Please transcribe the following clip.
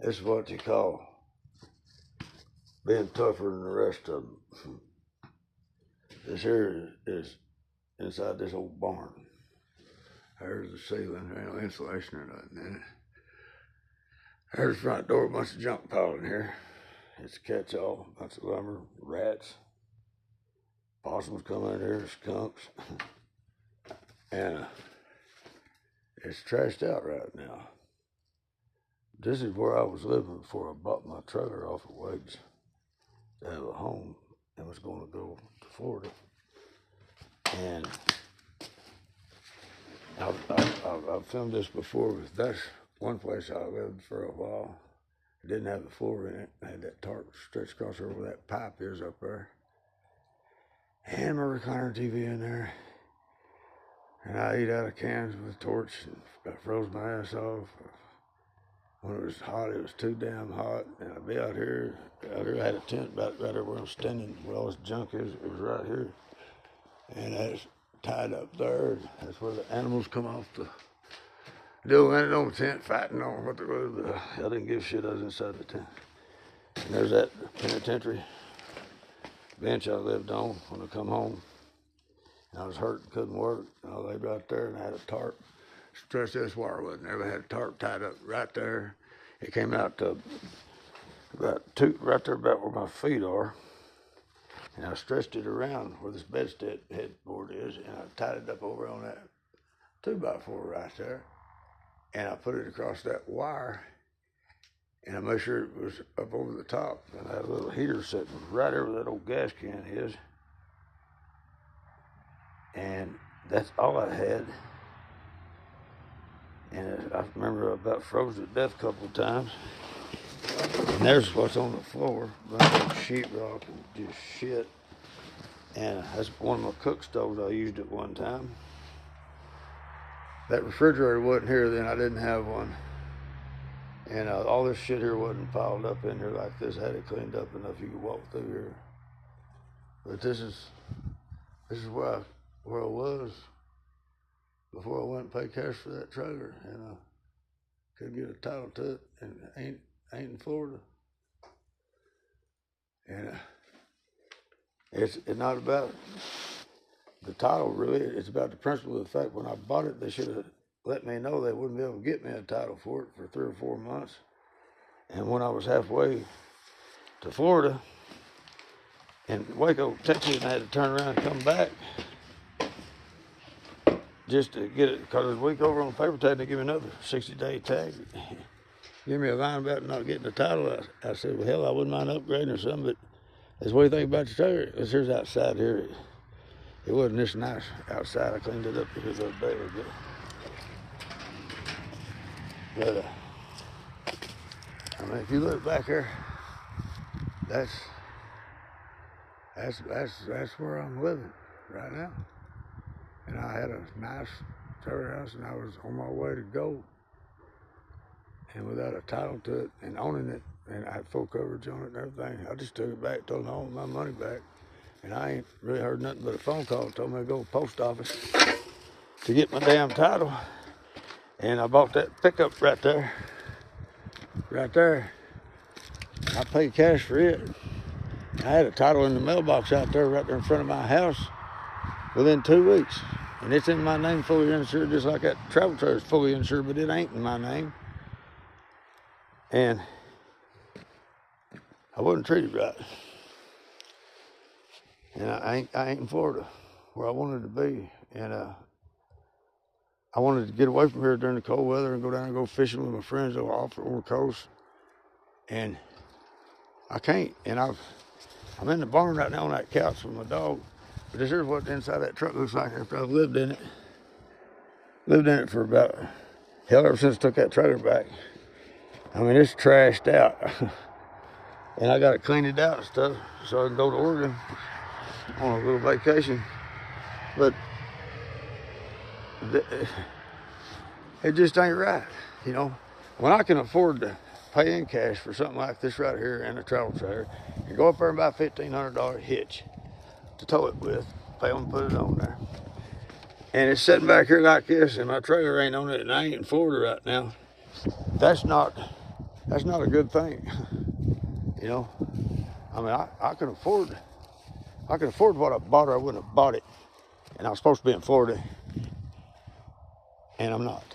This is what you call being tougher than the rest of them. This here is inside this old barn. There's the ceiling, there ain't no insulation or nothing in it. There's the front door, a bunch of junk piled in here. It's a catch-all, bunch of lumber, rats, possums come in here, skunks. And it's trashed out right now. This is where I was living before I bought my trailer off of Wade's to have a home and was going to go to Florida. And I've filmed this before. That's one place I lived for a while. It didn't have the floor in it. I had that tarp stretched across over where that pipe is up there. And my recliner TV in there. And I eat out of cans with a torch and I froze my ass off. When it was hot, it was too damn hot. And I'd be out here I had a tent right there where I'm standing, where all this junk is. It was right here. And that's tied up there. That's where the animals come off the deal, landed on the tent, fighting on what they were. I didn't give a shit, I was inside the tent. And there's that penitentiary bench I lived on when I come home. And I was hurt and couldn't work. And I laid right there and I had a tarp stretched. This wire wasn't there, but I had a tarp tied up right there. It came out to right there about where my feet are. And I stretched it around where this bedstead headboard is, and I tied it up over on that 2x4 right there. And I put it across that wire, and I made sure it was up over the top. And I had a little heater sitting right over where that old gas can is. And that's all I had. And I remember I about froze to death a couple of times. And there's what's on the floor, a bunch of sheetrock and just shit. And that's one of my cook stoves I used at one time. That refrigerator wasn't here then, I didn't have one. And all this shit here wasn't piled up in here like this. I had it cleaned up enough you could walk through here. But this is where I was before I went and paid cash for that trailer. And I couldn't get a title to it, and ain't in Florida. And it's not about the title, really. It's about the principle of the fact when I bought it, they should have let me know they wouldn't be able to get me a title for it for 3 or 4 months. And when I was halfway to Florida, in Waco, Texas, and I had to turn around and come back just to get it, because it was a week over on the paper tag, they give me another 60-day tag. Give me a line about not getting the title. I said, well, hell, I wouldn't mind upgrading or something, but that's what you think about your trailer. Here's outside here. It wasn't this nice outside. I cleaned it up here the other day. But I mean, if you look back here, that's where I'm living right now. And I had a nice trailer house, and I was on my way to go. And without a title to it and owning it, and I had full coverage on it and everything, I just took it back, told them I want my money back. And I ain't really heard nothing but a phone call told me to go to the post office to get my damn title. And I bought that pickup right there. I paid cash for it. I had a title in the mailbox out there, right there in front of my house within 2 weeks. And it's in my name, fully insured, just like that travel trailer is fully insured, but it ain't in my name. And I wasn't treated right. And I ain't in Florida where I wanted to be. And I wanted to get away from here during the cold weather and go down and go fishing with my friends over off the coast. And I can't. And I'm in the barn right now on that couch with my dog. But this here's what the inside of that truck looks like after I've lived in it. Lived in it for about, hell, ever since I took that trailer back. I mean, it's trashed out. And I got to clean it out and stuff so I can go to Oregon on a little vacation. But it just ain't right, you know. When I can afford to pay in cash for something like this right here and a travel trailer, and go up there and buy a $1,500 hitch to tow it with, pay them, put it on there. And it's sitting back here like this, and my trailer ain't on it, and I ain't in Florida right now. That's not That's not a good thing. You know, I mean, I can afford what I bought, or I wouldn't have bought it. And I was supposed to be in Florida, and I'm not.